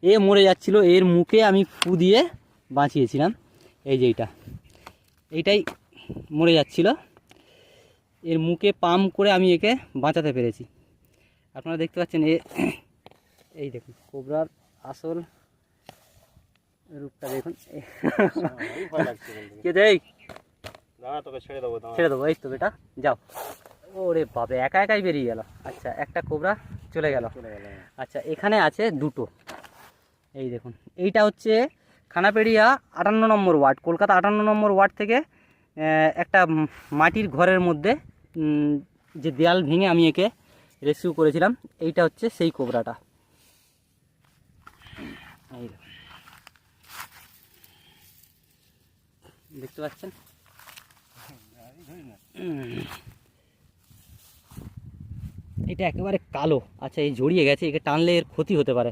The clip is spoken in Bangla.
এ মরে যাচ্ছিল, এর মুখে আমি ফু দিয়ে বাঁচিয়েছিলাম। এই যে এইটাই মরে যাচ্ছিল, এর মুখে পাম্প করে আমি একে বাঁচাতে পেরেছি। আপনারা দেখতে পাচ্ছেন এই দেখুন কোবরার আসল রূপটা দেখুন। কে দেই ছেড়ে দেবো, এই তো বেটা যাও। ওরে বাপরে, একা একাই বেরিয়ে গেল। আচ্ছা, একটা কোবরা চলে গেল। আচ্ছা, এখানে আছে দুটো। এই দেখুন, এইটা হচ্ছে খানাপেড়িয়া 58 নম্বর ওয়ার্ড, কলকাতা 58 নম্বর ওয়ার্ড থেকে একটা মাটির ঘরের মধ্যে যে দেয়াল ভেঙে আমি একে রেস্কিউ করেছিলাম, এইটা হচ্ছে সেই কোবরাটা। এই দেখতে পাচ্ছেন, এটা একেবারে কালো। আচ্ছা, এই জড়িয়ে গেছে, একে টানলে এর ক্ষতি হতে পারে।